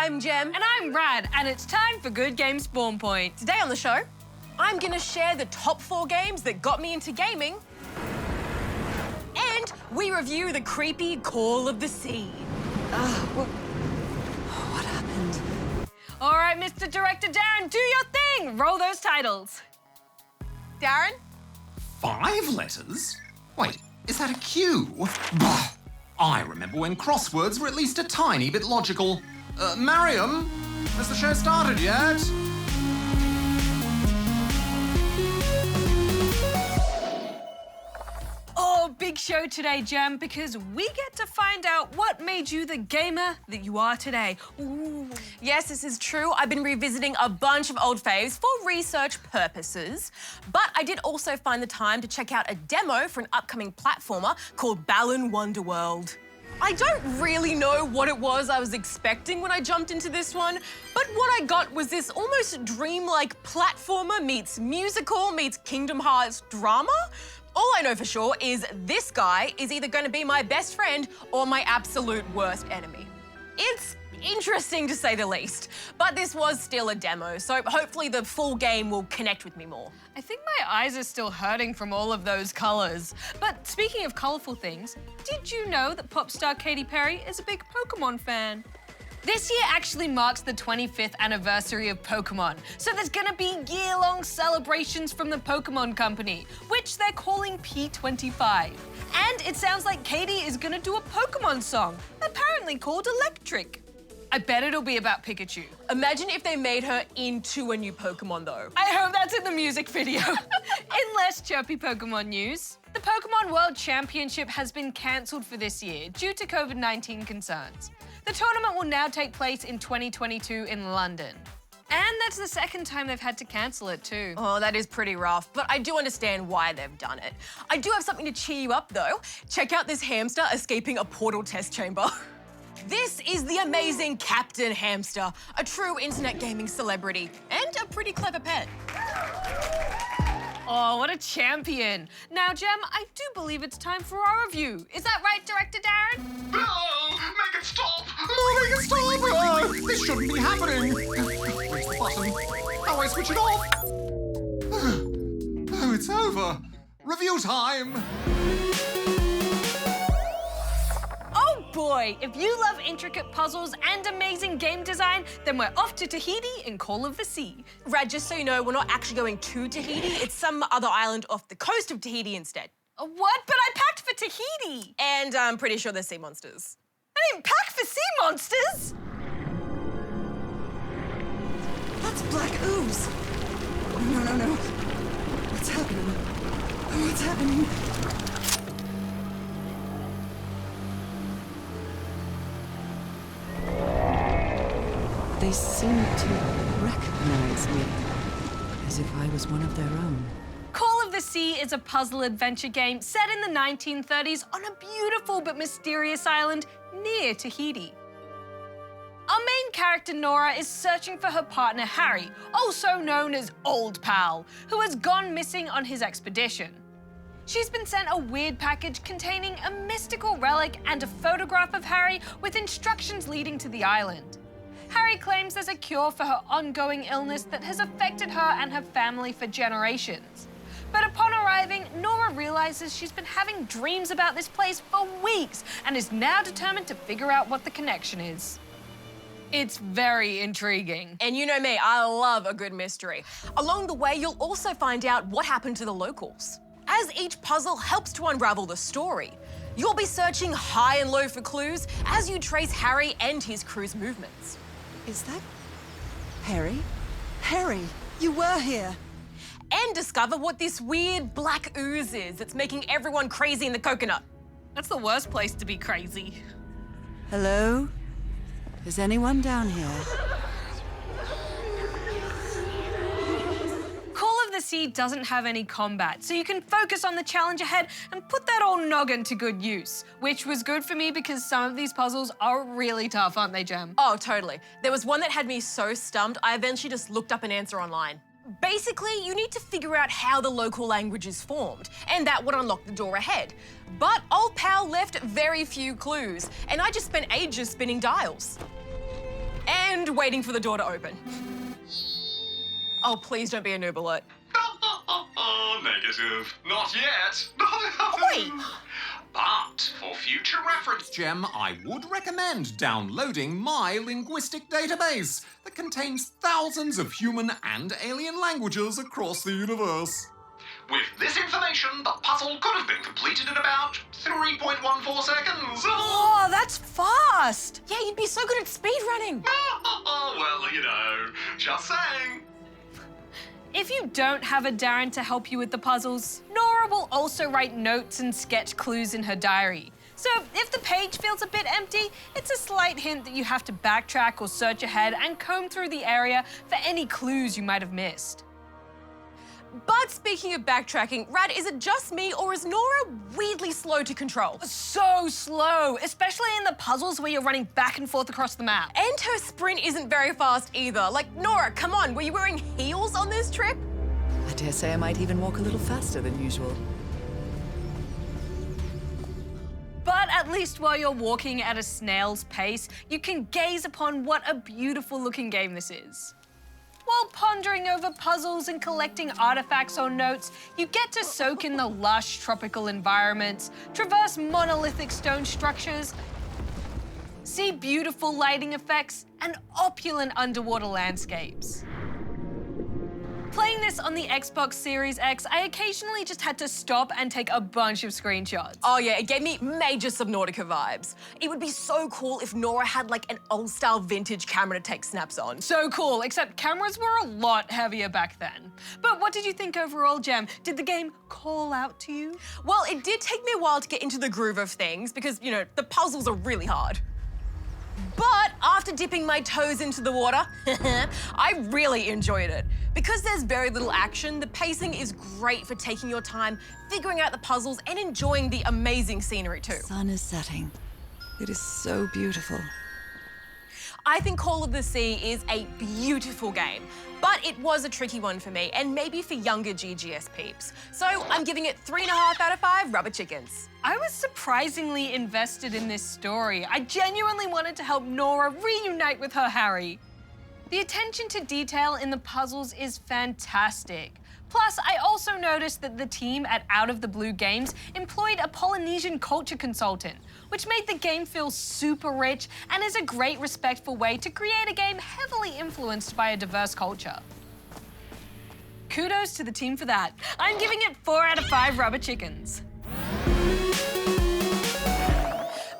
I'm Jem. And I'm Rad, and it's time for Good Game Spawn Point. Today on the show, I'm gonna share the top 4 games that got me into gaming. And we review the creepy Call of the Sea. What happened? All right, Mr. Director Darren, do your thing. Roll those titles. Darren? 5 letters? Wait, is that a Q? Bah. I remember when crosswords were at least a tiny bit logical. Mariam, has the show started yet? Oh, big show today, Jem, because we get to find out what made you the gamer that you are today. Ooh. Yes, this is true. I've been revisiting a bunch of old faves for research purposes. But I did also find the time to check out a demo for an upcoming platformer called Balan Wonderworld. I don't really know what it was I was expecting when I jumped into this one, but what I got was this almost dreamlike platformer meets musical meets Kingdom Hearts drama. All I know for sure is this guy is either going to be my best friend or my absolute worst enemy. It's interesting to say the least, but this was still a demo, so hopefully the full game will connect with me more. I think my eyes are still hurting from all of those colours. But speaking of colourful things, did you know that pop star Katy Perry is a big Pokemon fan? This year actually marks the 25th anniversary of Pokemon, so there's gonna be year-long celebrations from the Pokemon Company, which they're calling P25. And it sounds like Katy is gonna do a Pokemon song, apparently called Electric. I bet it'll be about Pikachu. Imagine if they made her into a new Pokemon, though. I hope that's in the music video. In less chirpy Pokemon news, the Pokemon World Championship has been cancelled for this year due to COVID-19 concerns. The tournament will now take place in 2022 in London. And that's the second time they've had to cancel it too. Oh, that is pretty rough, but I do understand why they've done it. I do have something to cheer you up, though. Check out this hamster escaping a portal test chamber. This is the amazing Captain Hamster, a true internet gaming celebrity and a pretty clever pet. Oh, what a champion. Now, Jem, I do believe it's time for our review. Is that right, Director Darren? Oh, make it stop! Oh, make it stop! Oh, this shouldn't be happening. Where's the button? How do I switch it off? Oh, it's over. Review time. Oh boy, if you love intricate puzzles and amazing game design, then we're off to Tahiti in Call of the Sea. Rad, just so you know, we're not actually going to Tahiti. It's some other island off the coast of Tahiti instead. What? But I packed for Tahiti. And I'm pretty sure there's sea monsters. I didn't pack for sea monsters. That's black ooze. No. What's happening? What's happening? They seem to recognize me, as if I was one of their own. Call of the Sea is a puzzle adventure game set in the 1930s on a beautiful but mysterious island near Tahiti. Our main character, Nora, is searching for her partner, Harry, also known as Old Pal, who has gone missing on his expedition. She's been sent a weird package containing a mystical relic and a photograph of Harry with instructions leading to the island. Harry claims there's a cure for her ongoing illness that has affected her and her family for generations. But upon arriving, Nora realizes she's been having dreams about this place for weeks and is now determined to figure out what the connection is. It's very intriguing. And you know me, I love a good mystery. Along the way, you'll also find out what happened to the locals. As each puzzle helps to unravel the story, you'll be searching high and low for clues as you trace Harry and his crew's movements. Is that Harry? Harry, you were here. And discover what this weird black ooze is that's making everyone crazy in the coconut. That's the worst place to be crazy. Hello? Is anyone down here? Call of the Sea doesn't have any combat, so you can focus on the challenge ahead and put that old noggin to good use, which was good for me because some of these puzzles are really tough, aren't they, Jem? Oh, totally. There was one that had me so stumped, I eventually just looked up an answer online. Basically, you need to figure out how the local language is formed, and that would unlock the door ahead. But Old Pal left very few clues, and I just spent ages spinning dials. and waiting for the door to open. Oh, please don't be a noob alert. Negative. Not yet. Wait! But for future reference, Gem, I would recommend downloading my linguistic database that contains thousands of human and alien languages across the universe. With this information, the puzzle could have been completed in about 3.14 seconds. Oh, that's fast! Yeah, you'd be so good at speedrunning. Well, you know, just saying. If you don't have a Darren to help you with the puzzles, Nora will also write notes and sketch clues in her diary. So if the page feels a bit empty, it's a slight hint that you have to backtrack or search ahead and comb through the area for any clues you might have missed. But speaking of backtracking, Rad, is it just me or is Nora weirdly slow to control? So slow, especially in the puzzles where you're running back and forth across the map. And her sprint isn't very fast either. Like, Nora, come on, were you wearing heels on this trip? I dare say I might even walk a little faster than usual. But at least while you're walking at a snail's pace, you can gaze upon what a beautiful looking game this is. While pondering over puzzles and collecting artifacts or notes, you get to soak in the lush tropical environments, traverse monolithic stone structures, see beautiful lighting effects, and opulent underwater landscapes. Playing this on the Xbox Series X, I occasionally just had to stop and take a bunch of screenshots. Oh yeah, it gave me major Subnautica vibes. It would be so cool if Nora had like an old-style vintage camera to take snaps on. So cool, except cameras were a lot heavier back then. But what did you think overall, Gem? Did the game call out to you? Well, it did take me a while to get into the groove of things because, you know, the puzzles are really hard. But after dipping my toes into the water, I really enjoyed it. Because there's very little action, the pacing is great for taking your time, figuring out the puzzles, and enjoying the amazing scenery too. Sun is setting. It is so beautiful. I think Call of the Sea is a beautiful game, but it was a tricky one for me, and maybe for younger GGS peeps. So I'm giving it 3.5 out of 5 rubber chickens. I was surprisingly invested in this story. I genuinely wanted to help Nora reunite with her Harry. The attention to detail in the puzzles is fantastic. Plus, I also noticed that the team at Out of the Blue Games employed a Polynesian culture consultant, which made the game feel super rich and is a great, respectful way to create a game heavily influenced by a diverse culture. Kudos to the team for that. I'm giving it 4 out of 5 rubber chickens.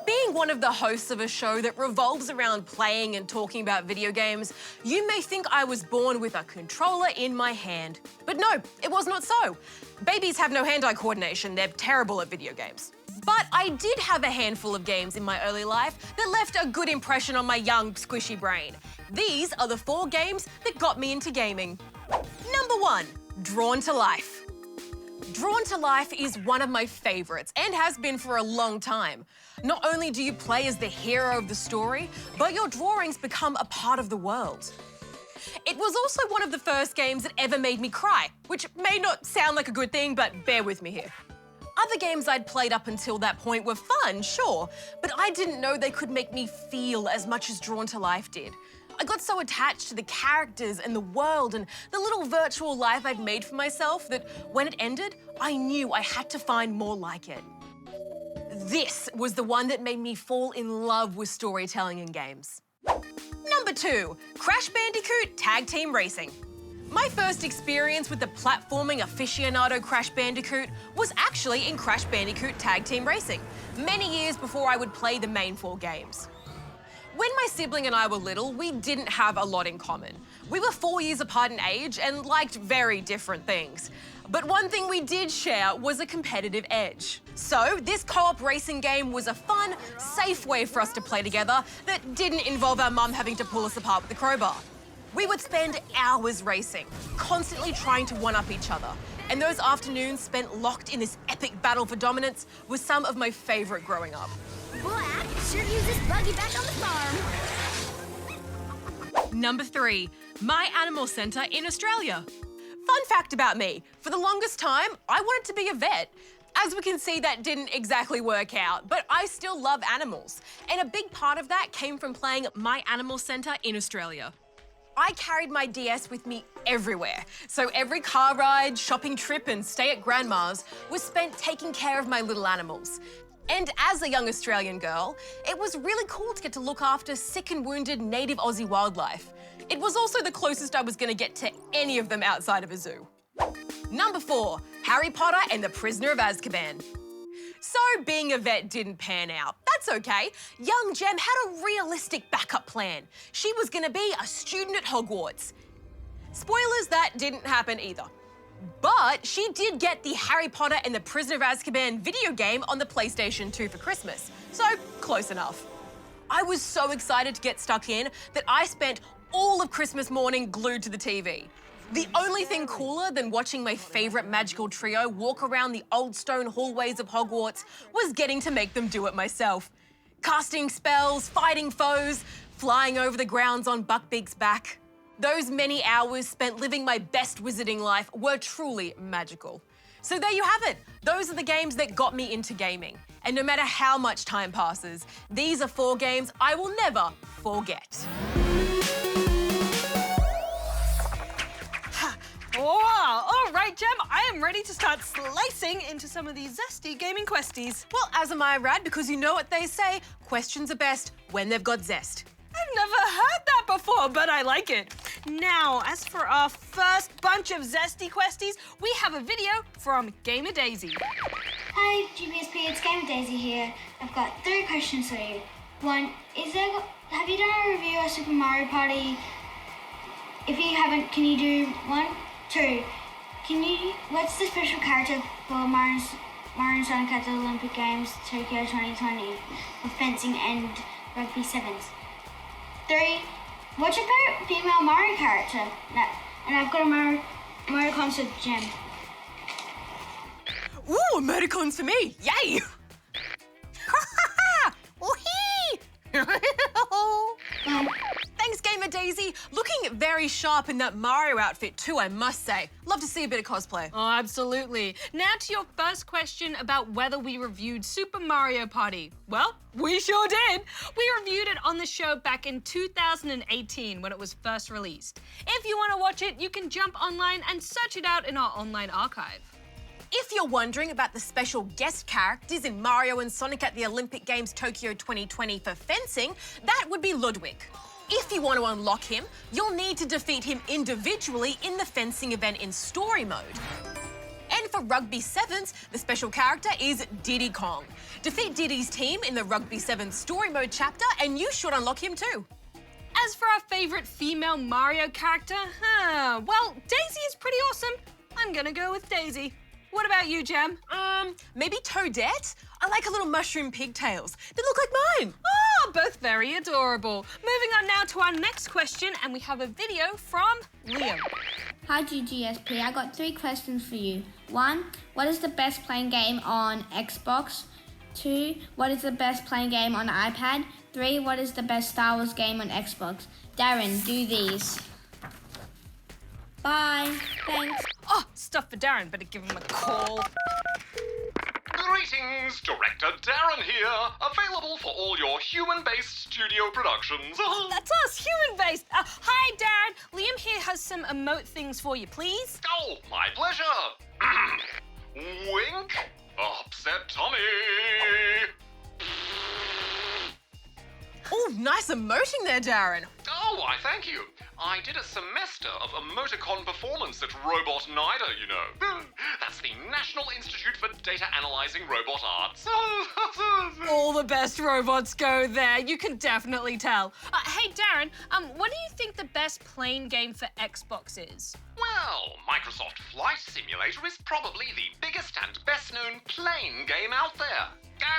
Being one of the hosts of a show that revolves around playing and talking about video games, you may think I was born with a controller in my hand. But no, it was not so. Babies have no hand-eye coordination. They're terrible at video games. But I did have a handful of games in my early life that left a good impression on my young, squishy brain. These are the 4 games that got me into gaming. Number 1, Drawn to Life. Drawn to Life is one of my favorites and has been for a long time. Not only do you play as the hero of the story, but your drawings become a part of the world. It was also one of the first games that ever made me cry, which may not sound like a good thing, but bear with me here. Other games I'd played up until that point were fun, sure, but I didn't know they could make me feel as much as Drawn to Life did. I got so attached to the characters and the world and the little virtual life I'd made for myself that when it ended, I knew I had to find more like it. This was the one that made me fall in love with storytelling in games. Number 2, Crash Bandicoot Tag Team Racing. My first experience with the platforming aficionado Crash Bandicoot was actually in Crash Bandicoot Tag Team Racing, many years before I would play the main 4 games. When my sibling and I were little, we didn't have a lot in common. We were 4 years apart in age and liked very different things. But one thing we did share was a competitive edge. So this co-op racing game was a fun, safe way for us to play together that didn't involve our mum having to pull us apart with a crowbar. We would spend hours racing, constantly trying to one-up each other. And those afternoons spent locked in this epic battle for dominance were some of my favorite growing up. Boy, I could sure use this buggy back on the farm. Number 3, My Animal Centre in Australia. Fun fact about me, for the longest time, I wanted to be a vet. As we can see, that didn't exactly work out, but I still love animals. And a big part of that came from playing My Animal Centre in Australia. I carried my DS with me everywhere, so every car ride, shopping trip and stay at grandma's was spent taking care of my little animals. And as a young Australian girl, it was really cool to get to look after sick and wounded native Aussie wildlife. It was also the closest I was going to get to any of them outside of a zoo. Number 4, Harry Potter and the Prisoner of Azkaban. So being a vet didn't pan out. That's okay. Young Gem had a realistic backup plan. She was going to be a student at Hogwarts. Spoilers, that didn't happen either. But she did get the Harry Potter and the Prisoner of Azkaban video game on the PlayStation 2 for Christmas. So close enough. I was so excited to get stuck in that I spent all of Christmas morning glued to the TV. The only thing cooler than watching my favourite magical trio walk around the old stone hallways of Hogwarts was getting to make them do it myself. Casting spells, fighting foes, flying over the grounds on Buckbeak's back. Those many hours spent living my best wizarding life were truly magical. So there you have it. Those are the games that got me into gaming. And no matter how much time passes, these are 4 games I will never forget. Wow, all right, Gem, I am ready to start slicing into some of these zesty gaming questies. Well, as am I, Rad, because you know what they say, questions are best when they've got zest. I've never heard that before, but I like it. Now, as for our first bunch of zesty questies, we have a video from Gamer Daisy. Hi, GGSP, it's Game Daisy here. I've got 3 questions for you. 1, have you done a review of Super Mario Party? If you haven't, can you do 1? 2, what's the special character for Mario and Sonic at the Olympic Games Tokyo 2020 for fencing and rugby sevens? 3, what's your favorite female Mario character? And I've got a Mario concert gem. Ooh, emoticons for me, yay! Thanks, Gamer Daisy. Looking very sharp in that Mario outfit too, I must say. Love to see a bit of cosplay. Oh, absolutely. Now to your first question about whether we reviewed Super Mario Party. Well, we sure did. We reviewed it on the show back in 2018 when it was first released. If you want to watch it, you can jump online and search it out in our online archive. If you're wondering about the special guest characters in Mario and Sonic at the Olympic Games Tokyo 2020 for fencing, that would be Ludwig. If you want to unlock him, you'll need to defeat him individually in the fencing event in story mode. And for Rugby Sevens, the special character is Diddy Kong. Defeat Diddy's team in the Rugby Sevens story mode chapter and you should unlock him too. As for our favourite female Mario character, well, Daisy is pretty awesome. I'm gonna go with Daisy. What about you, Gem? Maybe Toadette? I like her little mushroom pigtails. They look like mine. Oh, both very adorable. Moving on now to our next question, and we have a video from Liam. Hi GGSP, I got 3 questions for you. 1, what is the best playing game on Xbox? 2, what is the best playing game on iPad? 3, what is the best Star Wars game on Xbox? Darren, do these. Bye. Thanks. Oh, stuff for Darren. Better give him a call. Greetings, Director Darren here, available for all your human-based studio productions. That's us, human-based. Hi, Darren. Liam here has some emote things for you, please. Oh, my pleasure. Wink, upset tummy. Oh, nice emoting there, Darren. Oh, why, thank you. I did a semester of emoticon performance at Robot NIDA, you know. That's the National Institute for Data Analyzing Robot Arts. All the best robots go there. You can definitely tell. Hey, Darren, what do you think the best playing game for Xbox is? Well, Microsoft Flight Simulator is probably the biggest and best-known playing game out there.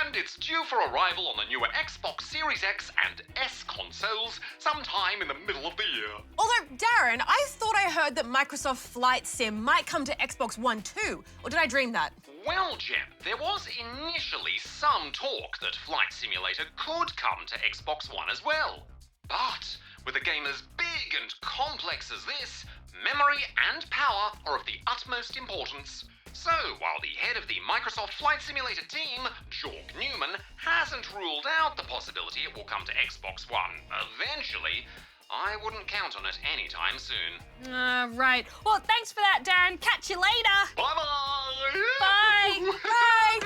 And it's due for arrival on the newer Xbox Series X and S consoles sometime in the middle of the year. Although, Darren, I thought I heard that Microsoft Flight Sim might come to Xbox One too. Or did I dream that? Well, Jem, there was initially some talk that Flight Simulator could come to Xbox One as well. But with a game as big and complex as this, memory and power are of the utmost importance. So, while the head of the Microsoft Flight Simulator team, Jorg Newman, hasn't ruled out the possibility it will come to Xbox One eventually, I wouldn't count on it anytime soon. Right. Well, thanks for that, Darren. Catch you later. Bye-bye! Bye. Bye!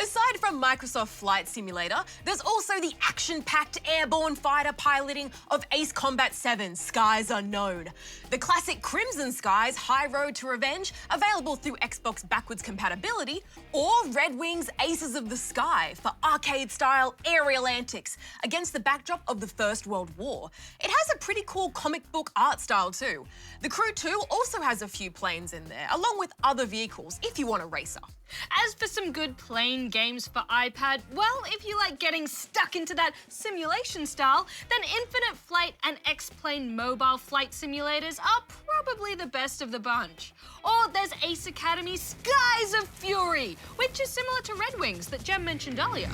Aside from Microsoft Flight Simulator, there's also the action-packed airborne fighter piloting of Ace Combat 7 Skies Unknown. The classic Crimson Skies High Road to Revenge, available through Xbox backwards compatibility, or Red Wings Aces of the Sky for arcade-style aerial antics against the backdrop of the First World War. It has a pretty cool comic book art style too. The Crew 2 also has a few planes in there, along with other vehicles if you want a racer. As for some good plane games for iPad, well, if you like getting stuck into that simulation style, then Infinite Flight and X-Plane mobile flight simulators are probably the best of the bunch. Or there's Ace Academy Skies of Fury, which is similar to Red Wings that Jem mentioned earlier.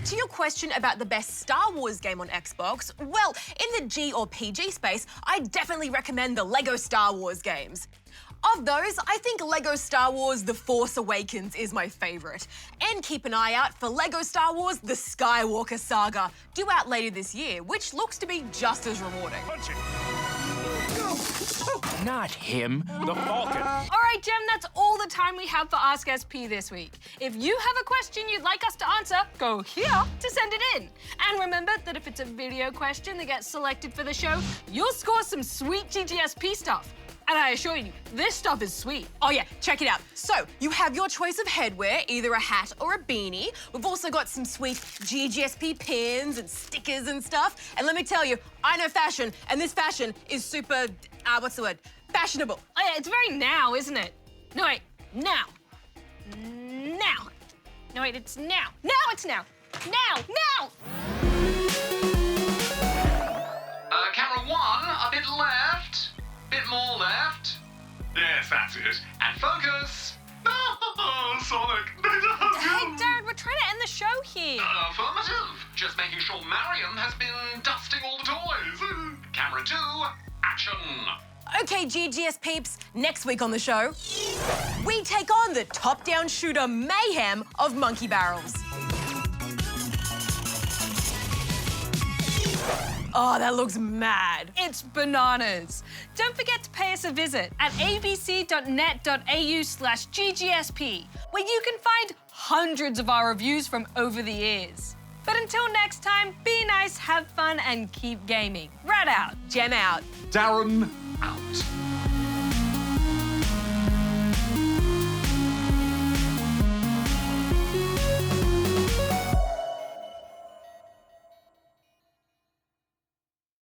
To your question about the best Star Wars game on Xbox, well, in the G or PG space, I definitely recommend the LEGO Star Wars games. Of those, I think LEGO Star Wars The Force Awakens is my favourite. And keep an eye out for LEGO Star Wars The Skywalker Saga, due out later this year, which looks to be just as rewarding. Not him, the Falcon. All right, Jem, that's all the time we have for Ask SP this week. If you have a question you'd like us to answer, go here to send it in. And remember that if it's a video question that gets selected for the show, you'll score some sweet GGSP stuff. And I assure you, this stuff is sweet. Oh yeah, check it out. So, you have your choice of headwear, either a hat or a beanie. We've also got some sweet GGSP pins and stickers and stuff. And let me tell you, I know fashion, and this fashion is super, what's the word? Fashionable. Oh yeah, it's very now, isn't it? No, wait, now. Now. No, wait, it's now. Now it's now. Now. Camera 1, a bit left. Bit more left. Yes, that's it. And focus. Oh, Sonic. Hey, Darren, we're trying to end the show here. Affirmative. Just making sure Mariam has been dusting all the toys. Camera 2, action. Okay, GGS peeps, next week on the show, we take on the top-down shooter mayhem of Monkey Barrels. Oh, that looks mad. It's bananas. Don't forget to pay us a visit at abc.net.au/GGSP, where you can find hundreds of our reviews from over the years. But until next time, be nice, have fun, and keep gaming. Rat out. Jem out. Darren out.